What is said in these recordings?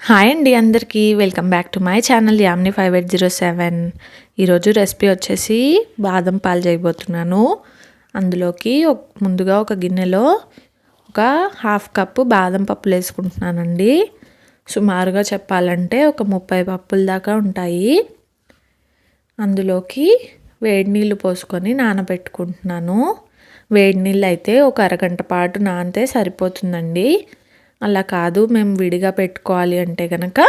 Hi అండి అందరికీ welcome back to my channel Yamini 5807. ఈరోజు రెసిపీ వచ్చేసి బాదం పాలు చేయబోతున్నాను. అందులోకి ముందుగా ఒక గిన్నెలో ఒక హాఫ్ కప్పు బాదం పప్పులు వేసుకుంటున్నానండి. సుమారుగా చెప్పాలంటే ఒక 30 పప్పుల దాకా ఉంటాయి. అందులోకి వేడి నీళ్ళు పోసుకొని నానబెట్టుకుంటున్నాను. వేడి నీళ్ళు అయితే ఒక అరగంట పాటు నానితే సరిపోతుందండి. అలా కాదు మేము విడిగా పెట్టుకోవాలి అంటే కనుక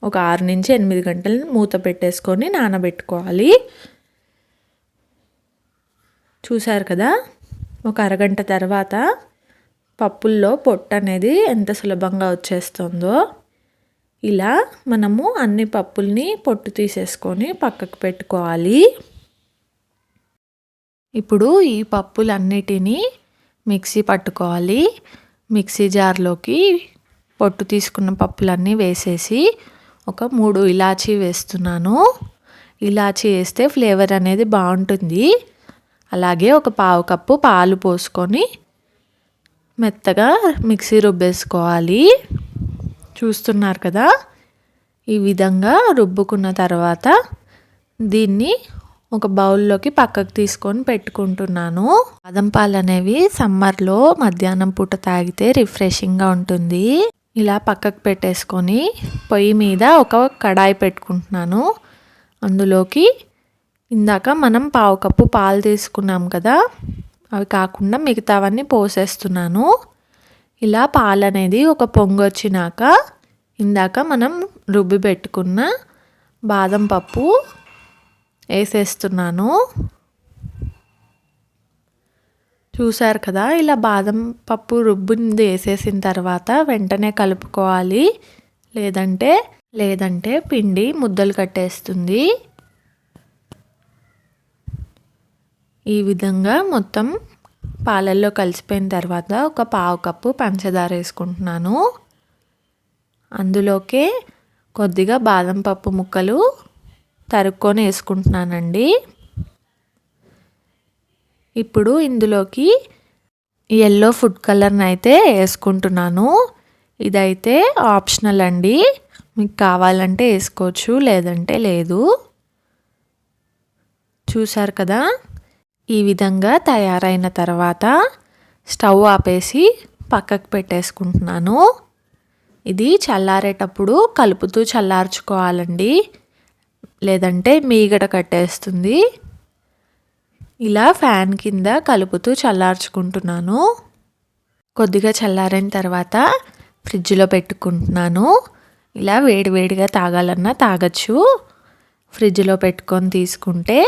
ఒక 6 నుంచి 8 గంటలు మూత పెట్టేసుకొని నానబెట్టుకోవాలి. చూసారు కదా, ఒక అరగంట తర్వాత పప్పుల్లో పొట్టు అనేది ఎంత సులభంగా వచ్చేస్తుందో. ఇలా మనము అన్ని పప్పుల్ని పొట్టు తీసేసుకొని పక్కకు పెట్టుకోవాలి. ఇప్పుడు ఈ పప్పులన్నిటినీ మిక్సీ పట్టుకోవాలి. మిక్సీ జార్లోకి పొట్టు తీసుకున్న పప్పులన్నీ వేసేసి ఒక 3 ఇలాచీ వేస్తున్నాను. ఇలాచీ వేస్తే ఫ్లేవర్ అనేది బాగుంటుంది. అలాగే ఒక పావు కప్పు పాలు పోసుకొని మెత్తగా మిక్సీ రుబ్బేసుకోవాలి. చూస్తున్నారు కదా, ఈ విధంగా రుబ్బుకున్న తర్వాత దీన్ని ఒక బౌల్లోకి పక్కకు తీసుకొని పెట్టుకుంటున్నాను. బాదం పాలు అనేవి సమ్మర్లో మధ్యాహ్నం పూట తాగితే రిఫ్రెషింగ్గా ఉంటుంది. ఇలా పక్కకు పెట్టేసుకొని పొయ్యి మీద ఒక కడాయి పెట్టుకుంటున్నాను. అందులోకి ఇందాక మనం పావు కప్పు పాలు తీసుకున్నాం కదా, అవి కాకుండా మిగతావన్నీ పోసేస్తున్నాను. ఇలా పాలు అనేది ఒక పొంగు వచ్చినాక ఇందాక మనం రుబ్బి పెట్టుకున్న బాదం పప్పు వేసేస్తున్నాను. చూసారు కదా, ఇలా బాదం పప్పు రుబ్బింది వేసేసిన తర్వాత వెంటనే కలుపుకోవాలి. లేదంటే పిండి ముద్దలు కట్టేస్తుంది. ఈ విధంగా మొత్తం పాలల్లో కలిసిపోయిన తర్వాత ఒక పావు కప్పు పంచదార వేసుకుంటున్నాను. అందులోకే కొద్దిగా బాదం పప్పు ముక్కలు తరుక్కొని వేసుకుంటున్నానండి. ఇప్పుడు ఇందులోకి ఎల్లో ఫుడ్ కలర్ని అయితే వేసుకుంటున్నాను. ఇదైతే ఆప్షనల్ అండి, మీకు కావాలంటే వేసుకోవచ్చు, లేదంటే లేదు. చూసారు కదా, ఈ విధంగా తయారైన తర్వాత స్టవ్ ఆపేసి పక్కకు పెట్టేసుకుంటున్నాను. ఇది చల్లారేటప్పుడు కలుపుతూ చల్లార్చుకోవాలండి, లేదంటే మీగడ కట్టేస్తుంది. ఇలా ఫ్యాన్ కింద కలుపుతూ చల్లార్చుకుంటున్నాను. కొద్దిగా చల్లారిన తర్వాత ఫ్రిడ్జ్లో పెట్టుకుంటున్నాను. ఇలా వేడివేడిగా తాగాలన్నా తాగొచ్చు. ఫ్రిడ్జ్లో పెట్టుకొని తీసుకుంటే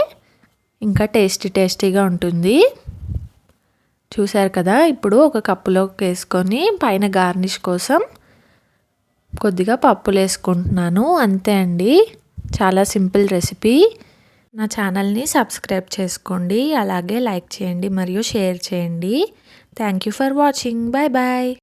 ఇంకా టేస్టీగా ఉంటుంది. చూసారు కదా, ఇప్పుడు ఒక కప్పులోకి వేసుకొని పైన గార్నిష్ కోసం కొద్దిగా పప్పులు వేసుకుంటున్నాను. అంతే అండి, చాలా సింపుల్ రెసిపీ. నా ఛానల్ని సబ్స్క్రైబ్ చేసుకోండి, అలాగే లైక్ చేయండి మరియు షేర్ చేయండి. Thank you for watching. Bye bye.